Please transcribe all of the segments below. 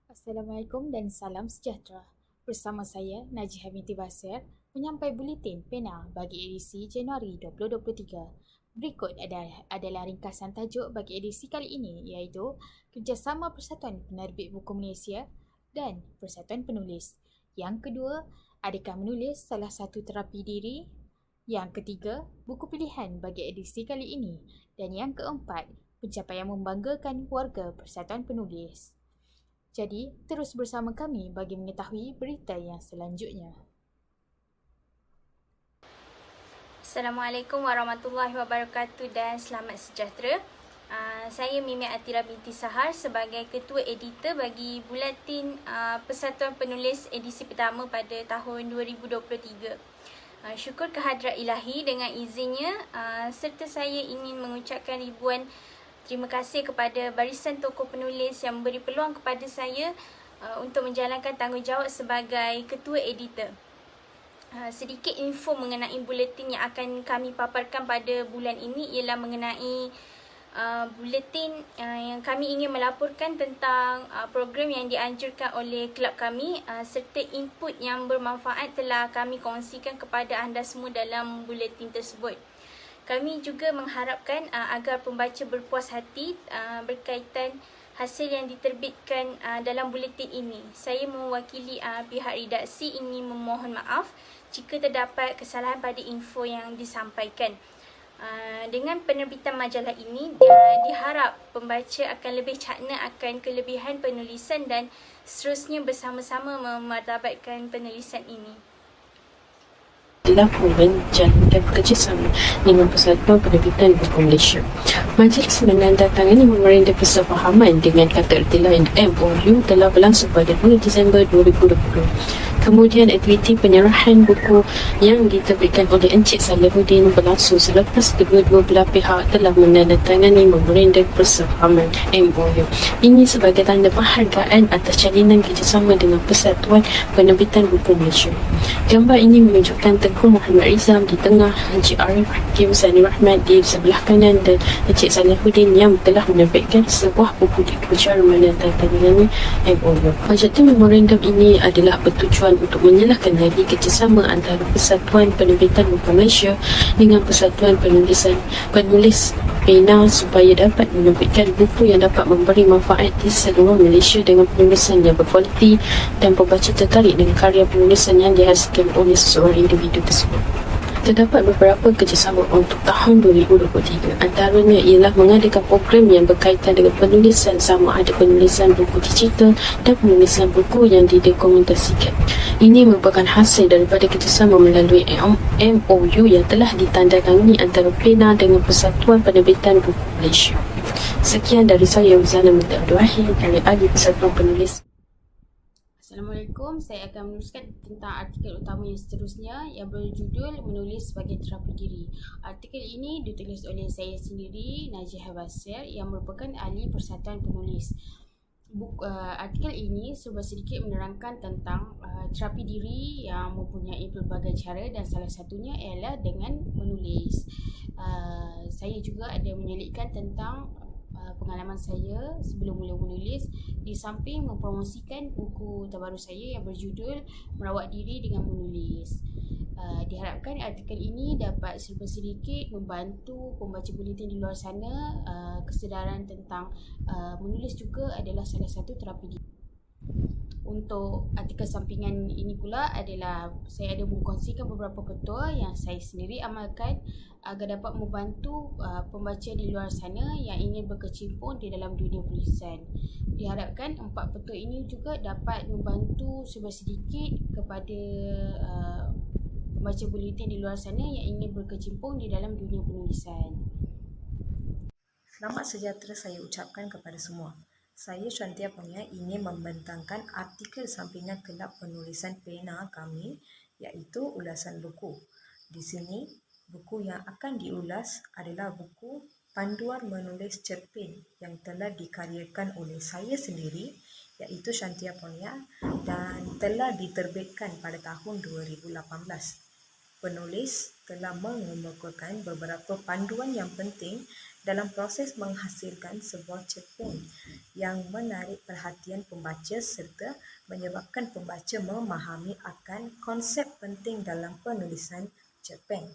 Assalamualaikum dan salam sejahtera. Bersama saya, Najih Hamiti Basir, penyampai buletin PENA bagi edisi Januari 2023. Berikut adalah ringkasan tajuk bagi edisi kali ini, iaitu Kerjasama Persatuan Penerbit Buku Malaysia dan Persatuan Penulis. Yang kedua, adakah menulis salah satu terapi diri? Yang ketiga, buku pilihan bagi edisi kali ini. Dan yang keempat, pencapaian membanggakan warga Persatuan Penulis. Jadi, terus bersama kami bagi mengetahui berita yang selanjutnya. Assalamualaikum warahmatullahi wabarakatuh dan selamat sejahtera. Saya Mimi Atira binti Sahar sebagai Ketua Editor bagi Buletin Persatuan Penulis edisi pertama pada tahun 2023. Syukur kehadrat ilahi dengan izinnya, serta saya ingin mengucapkan ribuan terima kasih kepada barisan tokoh penulis yang memberi peluang kepada saya untuk menjalankan tanggungjawab sebagai Ketua Editor. Sedikit info mengenai buletin yang akan kami paparkan pada bulan ini ialah mengenai buletin yang kami ingin melaporkan tentang program yang dianjurkan oleh kelab kami, serta input yang bermanfaat telah kami kongsikan kepada anda semua dalam buletin tersebut. Kami juga mengharapkan agar pembaca berpuas hati berkaitan hasil yang diterbitkan dalam buletin ini. Saya mewakili pihak redaksi ingin memohon maaf jika terdapat kesalahan pada info yang disampaikan. Dengan penerbitan majalah ini, diharap pembaca akan lebih cakna akan kelebihan penulisan dan seterusnya bersama-sama memartabatkan penulisan ini. Telah menjalankan kerjasama dengan Persatuan Penerbitan Buku Malaysia. Majlis menandatangani memorandum persefahaman dengan kata ertilah MOU telah berlangsung pada 2 Disember 2020. Kemudian aktiviti penyerahan buku yang diterbitkan oleh Encik Salihuddin berlangsung selepas kedua-dua belah pihak telah menandatangani memorandum persefahaman MOU. Ini sebagai tanda penghargaan atas jalinan kerjasama dengan Persatuan Penerbitan Buku Malaysia. Gambar ini menunjukkan Tengku Muhammad Rizam di tengah, Encik Arif Hakim Sani Rahmat di sebelah kanan dan Encik Salihuddin yang telah menerbitkan sebuah buku di cara menandatangani MOU. Objektif memorandum ini adalah bertujuan untuk menyalahkan lagi kerjasama antara Persatuan Penerbitan Buku Malaysia dengan Persatuan Penulis PENA supaya dapat menerbitkan buku yang dapat memberi manfaat di seluruh Malaysia dengan penulisan yang berkualiti dan pembaca tertarik dengan karya penulisan yang dihasilkan oleh seseorang individu tersebut. Terdapat beberapa kerjasama untuk tahun 2023. Antaranya ialah mengadakan program yang berkaitan dengan penulisan, sama ada penulisan buku digital dan penulisan buku yang didokumentasikan. Ini merupakan hasil daripada kerjasama melalui MOU yang telah ditandatangani antara PENA dengan Persatuan Penerbitan Buku Malaysia. Sekian dari saya, Uzana Minta Abdul dari ahli Persatuan Penulis. Assalamualaikum, saya akan meneruskan tentang artikel utama yang seterusnya yang berjudul Menulis sebagai Terapi Diri. Artikel ini ditulis oleh saya sendiri, Najih Basir, yang merupakan ahli Persatuan Penulis. Artikel ini serba sedikit menerangkan tentang terapi diri yang mempunyai pelbagai cara dan salah satunya ialah dengan menulis. Saya juga ada menyelitkan tentang pengalaman saya sebelum mula menulis, di samping mempromosikan buku terbaru saya yang berjudul Merawat Diri dengan Menulis. Diharapkan artikel ini dapat serba sedikit membantu pembaca buletin di luar sana kesedaran tentang menulis juga adalah salah satu terapi diri. Untuk artikel sampingan ini pula adalah saya ada mengkongsikan beberapa petua yang saya sendiri amalkan agar dapat membantu pembaca di luar sana yang ingin berkecimpung di dalam dunia penulisan. Diharapkan 4 petua ini juga dapat membantu serba sedikit kepada pembaca buletin di luar sana yang ingin berkecimpung di dalam dunia penulisan. Selamat sejahtera saya ucapkan kepada semua. Saya Shantia Pongya ingin membentangkan artikel sampingan Kelab Penulisan PENA kami, iaitu ulasan buku. Di sini, buku yang akan diulas adalah buku Panduan Menulis Cerpen yang telah dikaryakan oleh saya sendiri, iaitu Shantia Pongya, dan telah diterbitkan pada tahun 2018. Penulis telah mengemukakan beberapa panduan yang penting dalam proses menghasilkan sebuah cerpen yang menarik perhatian pembaca serta menyebabkan pembaca memahami akan konsep penting dalam penulisan cerpen.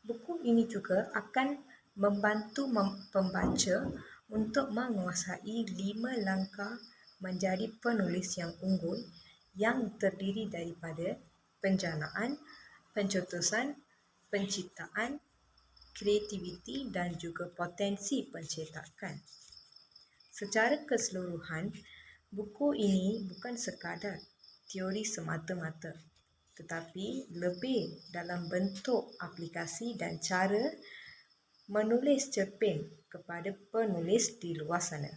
Buku ini juga akan membantu pembaca untuk menguasai 5 langkah menjadi penulis yang unggul yang terdiri daripada penjanaan, pencetusan, penciptaan, kreativiti dan juga potensi pencetakan. Secara keseluruhan, buku ini bukan sekadar teori semata-mata, tetapi lebih dalam bentuk aplikasi dan cara menulis cerpen kepada penulis di luar sana.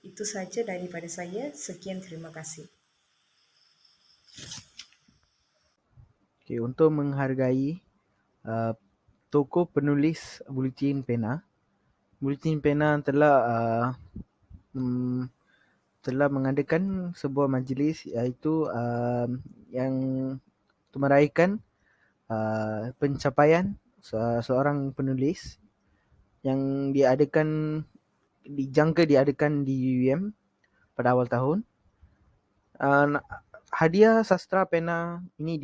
Itu sahaja daripada saya. Sekian, terima kasih. Okay, untuk menghargai tokoh penulis Buletin Pena, Buletin Pena telah mengadakan sebuah majlis iaitu yang untuk meraihkan pencapaian seorang penulis yang dijangka diadakan di UUM pada awal tahun. Hadiah sastra pena ini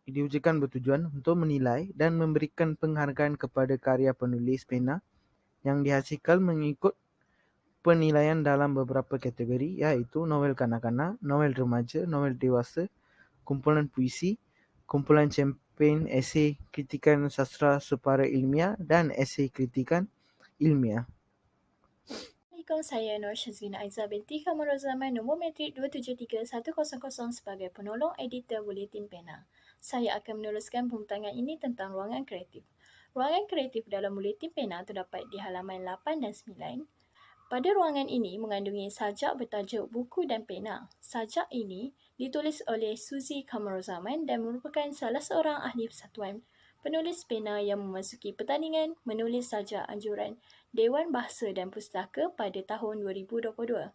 diwujudkan bertujuan untuk menilai dan memberikan penghargaan kepada karya penulis pena yang dihasilkan mengikut penilaian dalam beberapa kategori, iaitu novel kanak-kanak, novel remaja, novel dewasa, kumpulan puisi, kumpulan cerpen, esei kritikan sastra separa ilmiah dan esei kritikan ilmiah. Assalamualaikum, saya Nur Syazwina Aiza binti Kamaruzaman, nombor matrik 273100 sebagai penolong editor Buletin Pena. Saya akan meneruskan pembentangan ini tentang ruangan kreatif. Ruangan kreatif dalam Buletin Pena terdapat di halaman 8 dan 9. Pada ruangan ini mengandungi sajak bertajuk Buku dan Pena. Sajak ini ditulis oleh Suzy Kamaruzaman dan merupakan salah seorang ahli persatuan penulis pena yang memasuki pertandingan menulis sajak anjuran Dewan Bahasa dan Pustaka pada tahun 2022.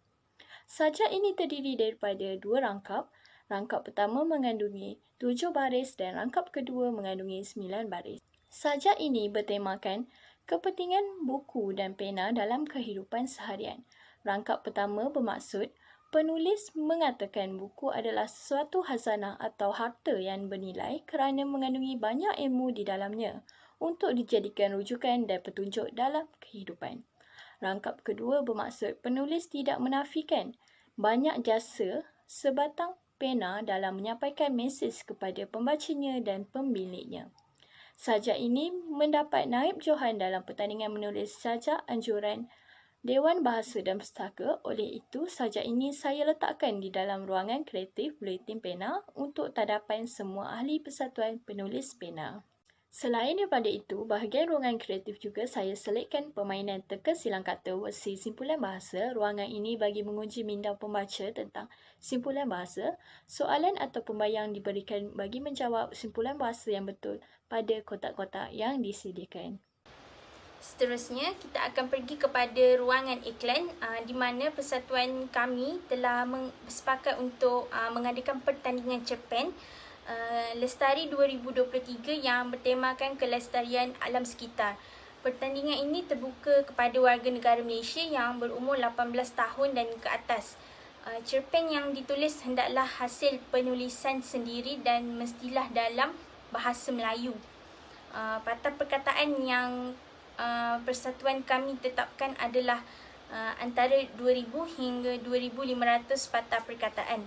Sajak ini terdiri daripada 2 rangkap. Rangkap pertama mengandungi 7 baris dan rangkap kedua mengandungi 9 baris. Sajak ini bertemakan kepentingan buku dan pena dalam kehidupan seharian. Rangkap pertama bermaksud penulis mengatakan buku adalah sesuatu khazanah atau harta yang bernilai kerana mengandungi banyak ilmu di dalamnya untuk dijadikan rujukan dan petunjuk dalam kehidupan. Rangkap kedua bermaksud penulis tidak menafikan banyak jasa sebatang pena dalam menyampaikan mesej kepada pembacanya dan pemiliknya. Sajak ini mendapat naib johan dalam pertandingan menulis sajak anjuran Dewan Bahasa dan Pustaka. Oleh itu, sajak ini saya letakkan di dalam ruangan kreatif Buletin Pena untuk tadapan semua ahli persatuan penulis pena. Selain daripada itu, bahagian ruangan kreatif juga saya selitkan permainan teka silang kata versi simpulan bahasa. Ruangan ini bagi menguji minda pembaca tentang simpulan bahasa. Soalan atau pembayang diberikan bagi menjawab simpulan bahasa yang betul pada kotak-kotak yang disediakan. Seterusnya, kita akan pergi kepada ruangan iklan di mana persatuan kami telah bersepakat untuk mengadakan pertandingan cerpen Lestari 2023 yang bertemakan kelestarian alam sekitar. Pertandingan ini terbuka kepada warga negara Malaysia yang berumur 18 tahun dan ke atas. Cerpen yang ditulis hendaklah hasil penulisan sendiri dan mestilah dalam bahasa Melayu. Patah perkataan yang persatuan kami tetapkan adalah antara 2,000 hingga 2,500 patah perkataan.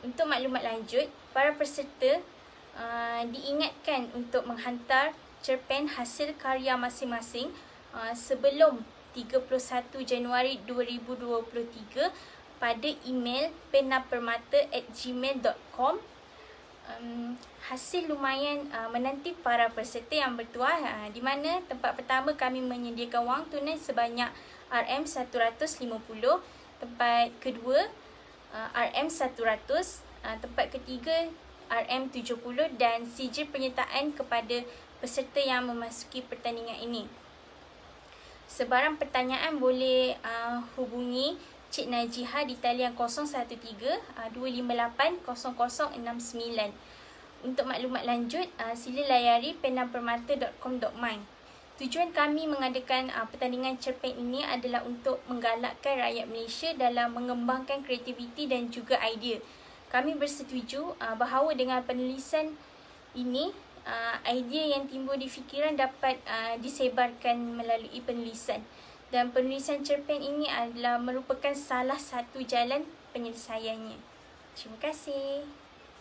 Untuk maklumat lanjut, para peserta diingatkan untuk menghantar cerpen hasil karya masing-masing sebelum 31 Januari 2023 pada email penapermata@gmail.com. Hasil lumayan menanti para peserta yang bertuah, di mana tempat pertama kami menyediakan wang tunai sebanyak RM150, tempat kedua RM100, tempat ketiga RM70 dan sijil penyertaan kepada peserta yang memasuki pertandingan ini. Sebarang pertanyaan boleh hubungi Cik Najiha di talian 013 258 0069. Untuk maklumat lanjut, sila layari penapermata.com.my. Tujuan kami mengadakan pertandingan cerpen ini adalah untuk menggalakkan rakyat Malaysia dalam mengembangkan kreativiti dan juga idea. Kami bersetuju bahawa dengan penulisan ini, idea yang timbul di fikiran dapat disebarkan melalui penulisan. Dan penulisan cerpen ini adalah merupakan salah satu jalan penyelesaiannya. Terima kasih.